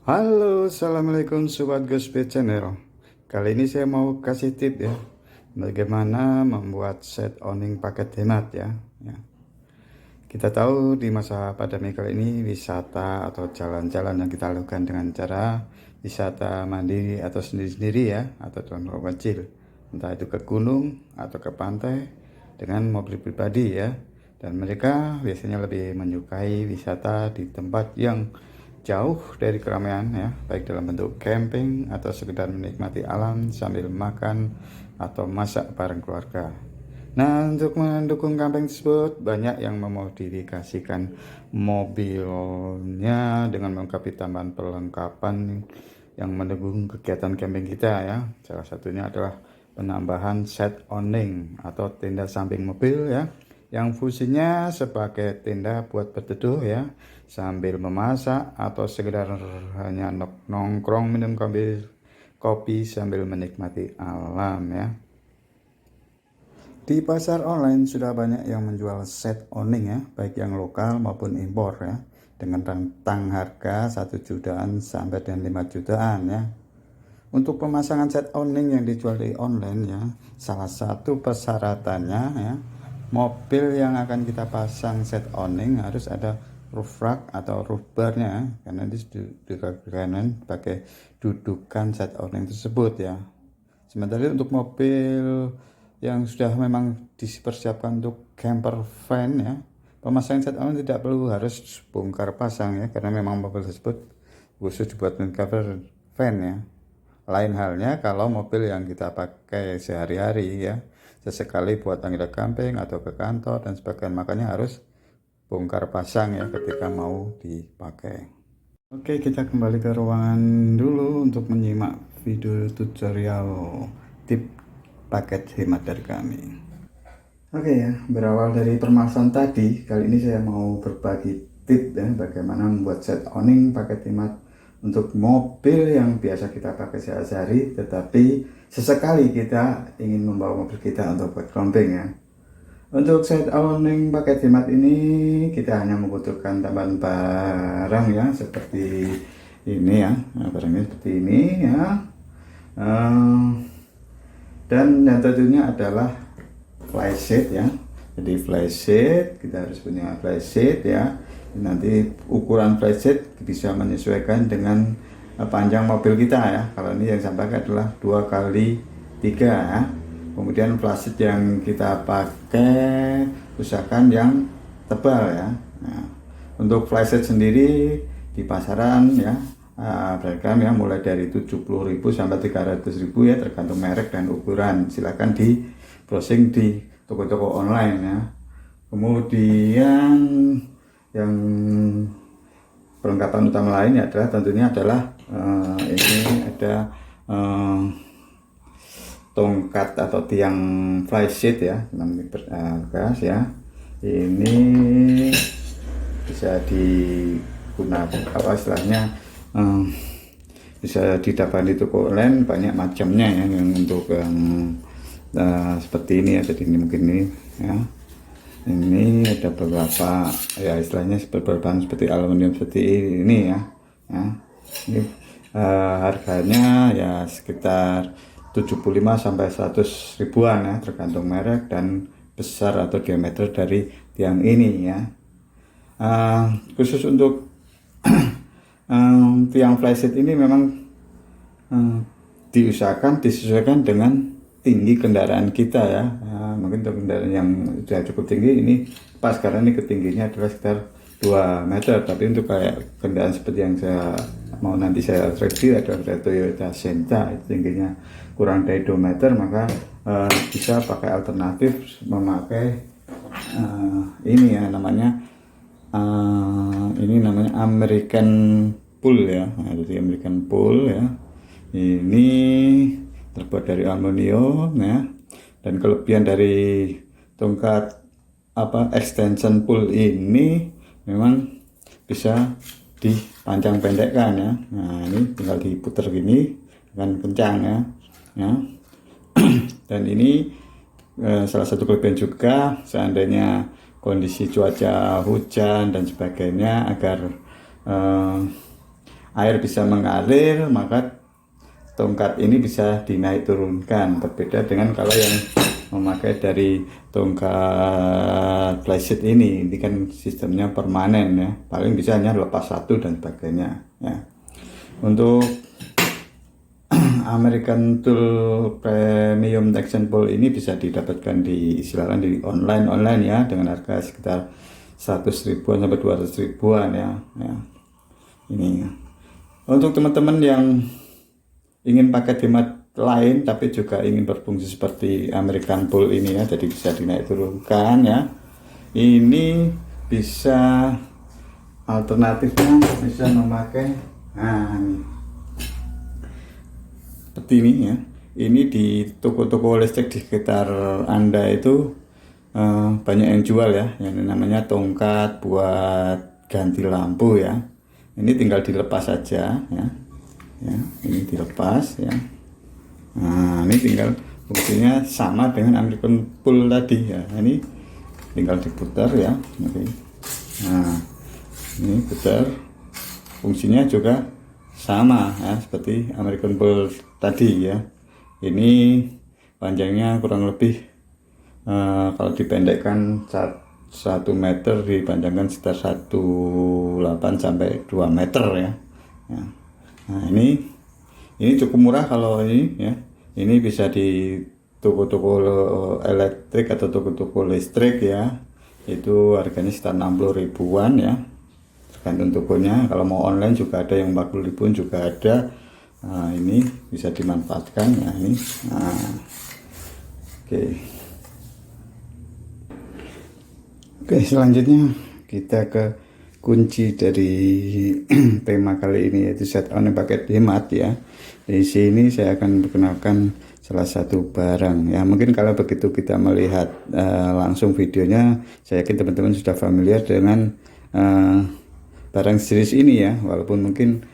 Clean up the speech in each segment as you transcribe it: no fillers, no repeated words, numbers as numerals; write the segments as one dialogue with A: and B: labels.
A: Halo, assalamualaikum sobat Gospel Channel. Kali ini saya mau kasih tip ya, bagaimana membuat set owning paket hemat ya. Kita tahu di masa pandemi kali ini wisata atau jalan-jalan yang kita lakukan dengan cara wisata mandiri atau sendiri-sendiri ya, atau dalam kelompok kecil, entah itu ke gunung atau ke pantai dengan mobil pribadi ya. Dan mereka biasanya lebih menyukai wisata di tempat yang jauh dari keramaian ya, baik dalam bentuk camping atau sekedar menikmati alam sambil makan atau masak bareng keluarga. Nah, untuk mendukung camping tersebut, banyak yang memodifikasikan mobilnya dengan melengkapi tambahan perlengkapan yang mendukung kegiatan camping kita ya. Salah satunya adalah penambahan set awning atau tenda samping mobil ya, yang fungsinya sebagai tenda buat berteduh ya, sambil memasak atau sekedar hanya nongkrong minum kopi sambil menikmati alam ya. Di pasar online sudah banyak yang menjual set awning ya, baik yang lokal maupun impor ya, dengan rentang harga 1 jutaan sampai dengan 5 jutaan ya. Untuk pemasangan set awning yang dijual di online ya, salah satu persyaratannya ya, mobil yang akan kita pasang set awning harus ada roof rack atau roof barnya, karena dikarenakan pakai dudukan set awning tersebut ya. Sementara untuk mobil yang sudah memang dipersiapkan untuk camper van ya, pemasangan set awning tidak perlu harus bongkar pasang ya, karena memang mobil tersebut khusus dibuat camper van ya. Lain halnya kalau mobil yang kita pakai sehari-hari ya, sesekali buat agenda camping atau ke kantor dan sebagainya, makanya harus bongkar pasang ya ketika mau dipakai. Oke, kita kembali ke ruangan dulu untuk menyimak video tutorial tip paket hemat dari kami. Oke ya, berawal dari permasalahan tadi, kali ini saya mau berbagi tip ya, bagaimana membuat set awning paket hemat untuk mobil yang biasa kita pakai sehari-hari, tetapi sesekali kita ingin membawa mobil kita untuk buat camping ya. Untuk set awning paket hemat ini kita hanya membutuhkan tambahan barang ya, seperti ini ya, barangnya seperti ini ya, dan yang tentunya adalah flysheet ya. Jadi flysheet, kita harus punya flysheet ya. Nanti ukuran flysheet bisa menyesuaikan dengan panjang mobil kita ya. Kalau ini yang saya pakai adalah 2x3 ya. Kemudian flysheet yang kita pakai usahakan yang tebal ya. Nah, untuk flysheet sendiri di pasaran ya, beragam ya, mulai dari 70.000 sampai 300.000 ya, tergantung merek dan ukuran. Silahkan di browsing di toko-toko online ya. Kemudian yang perlengkapan utama lain adalah tentunya ini ada tongkat atau tiang flysheet ya, 6 gas ya. Ini bisa digunakan apa istilahnya, bisa didapati di toko online, banyak macamnya ya, yang untuk seperti ini ya. Jadi ini mungkin ini ya. Ini ada beberapa ya, istilahnya berbahan seperti aluminium seperti ini ya. Ini harganya ya sekitar 75 sampai 100 ribuan ya, tergantung merek dan besar atau diameter dari tiang ini ya. Khusus untuk tiang flysheet ini memang disesuaikan dengan tinggi kendaraan kita ya. Mungkin untuk kendaraan yang sudah cukup tinggi ini pas, karena ini ketingginya adalah sekitar 2 meter. Tapi untuk kayak kendaraan seperti yang nanti saya review adalah Toyota Sienna, itu tingginya kurang dari 2 meter, maka bisa pakai alternatif memakai ini ya, namanya American Pool ya. Jadi American Pool ya, ini terbuat dari aluminium ya. Dan kelebihan dari tongkat extension pool ini memang bisa dipanjang pendekkan ya. Nah, ini tinggal diputar gini dengan kencang ya. Dan ini salah satu kelebihan juga, seandainya kondisi cuaca hujan dan sebagainya, agar air bisa mengalir, maka tongkat ini bisa dinaik turunkan. Berbeda dengan kalau yang memakai dari tongkat flysheet ini kan sistemnya permanen ya, paling bisa hanya lepas satu dan sebagainya ya. Untuk American Tool Premium Traction Pole ini bisa didapatkan di istilahnya di online ya, dengan harga sekitar 100 ribuan sampai 200 ribuan ya. Ini untuk teman-teman yang ingin pakai hemat lain tapi juga ingin berfungsi seperti American Pole ini ya, jadi bisa dinaik turunkan ya. Ini bisa alternatifnya bisa memakai seperti ini ya. Ini di toko-toko listrik di sekitar Anda itu banyak yang jual ya, yang namanya tongkat buat ganti lampu ya. Ini tinggal dilepas saja ya. Ini dilepas ya. Nah, ini tinggal fungsinya sama dengan American Pole tadi ya. Ini tinggal diputar ya. Nah, ini putar, fungsinya juga sama ya seperti American Pole tadi ya. Ini panjangnya kurang lebih kalau dipendekkan 1 meter, dipanjangkan sekitar 1,8 sampai 2 meter ya. Nah, ini cukup murah kalau ini ya. Ini bisa di toko-toko elektrik atau toko-toko listrik ya. Itu harganya sekitar 60 ribuan ya. Tergantung tokonya. Kalau mau online juga ada yang 40 ribuan juga ada. Nah, ini bisa dimanfaatkan ya ini. Nah, Oke, selanjutnya kita ke kunci dari tema kali ini, yaitu set on paket hemat ya. Di sini saya akan perkenalkan salah satu barang ya. Mungkin kalau begitu kita melihat langsung videonya, saya yakin teman-teman sudah familiar dengan barang series ini ya. Walaupun mungkin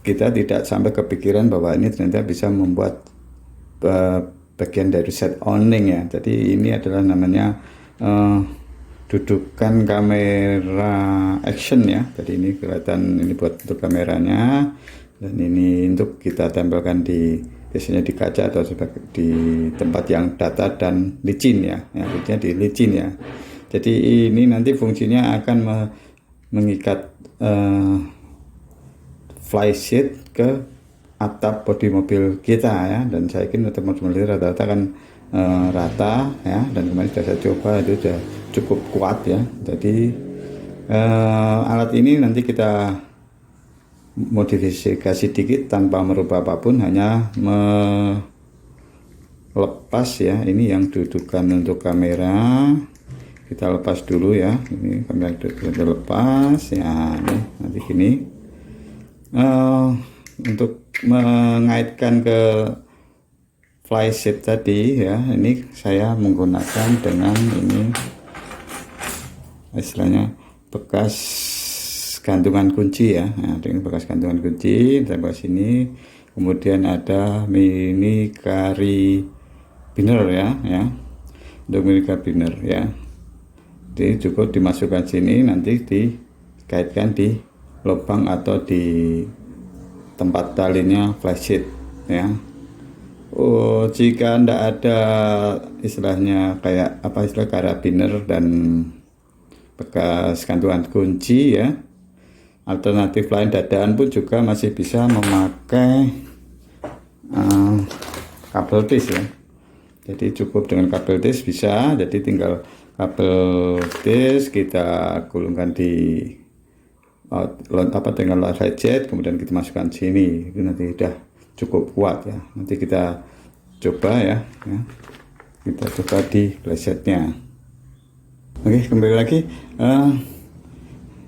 A: kita tidak sampai kepikiran bahwa ini ternyata bisa membuat bagian dari set owning ya. Jadi ini adalah namanya dudukan kamera action ya. Jadi ini kelihatan, ini buat untuk kameranya, dan ini untuk kita tempelkan biasanya di kaca atau di tempat yang datar dan licin ya. Fungsinya di licin ya. Jadi ini nanti fungsinya akan mengikat flysheet ke atap bodi mobil kita ya. Dan saya yakin teman-teman rata-rata kan rata ya, dan kemarin sudah saya coba, itu sudah cukup kuat ya. Jadi alat ini nanti kita modifikasi sedikit tanpa merubah apapun, hanya melepas ya. Ini yang dudukan untuk kamera kita lepas dulu ya. Ini kamera kita lepas ya. Ini nanti gini untuk mengaitkan ke flysheet tadi ya. Ini saya menggunakan dengan ini istilahnya bekas gantungan kunci ya. Nah, ini bekas gantungan kunci sampai sini. Kemudian ada mini carabiner ya. Untuk mini carabiner ya. Jadi cukup dimasukkan sini, nanti dikaitkan di lubang atau di tempat talinya flysheet ya. Jika tidak ada istilahnya kayak istilah karabiner dan bekas gantungan kunci ya, alternatif lain dadaan pun juga masih bisa memakai kabel disk ya. Jadi cukup dengan kabel disk bisa. Jadi tinggal kabel disk kita gulungkan di dengan jet, kemudian kita masukkan sini. Itu nanti udah cukup kuat ya. Nanti kita coba ya. Kita coba di flysheetnya. Oke, kembali lagi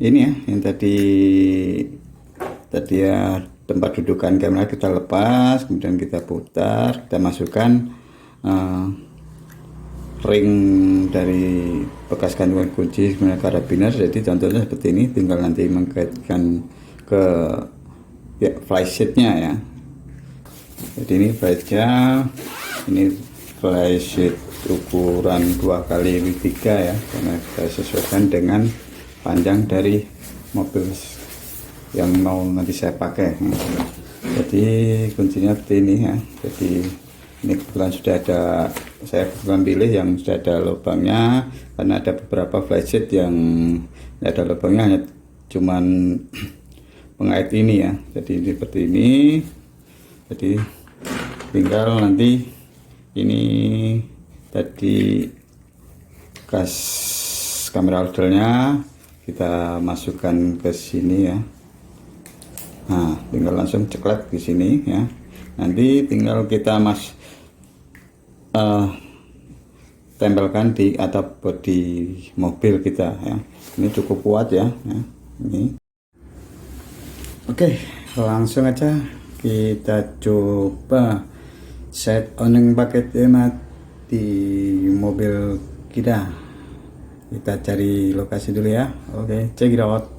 A: ini ya, yang tadi ya, tempat dudukan kamera kita lepas, kemudian kita putar, kita masukkan ring dari bekas gantungan kunci sebenarnya karabiner. Jadi contohnya seperti ini, tinggal nanti mengkaitkan ke flysheetnya ya. Jadi ini flysheetnya, ini flysheet ukuran 2x3 ya, karena kita sesuaikan dengan panjang dari mobil yang mau nanti saya pakai. Jadi kuncinya seperti ini ya. Jadi ini kebetulan sudah ada, saya kebetulan pilih yang sudah ada lubangnya, karena ada beberapa flysheet yang tidak ada lubangnya, hanya cuman pengait ini ya. Jadi seperti ini. Jadi tinggal nanti ini tadi gas kamera holdernya kita masukkan ke sini ya. Nah, tinggal langsung ceklet di sini ya. Nanti tinggal kita tempelkan di atap bodi mobil kita ya. Ini cukup kuat ya. Ini. Oke, langsung aja kita coba set oning paket hemat di mobil kita. Kita cari lokasi dulu ya. Oke, check it out.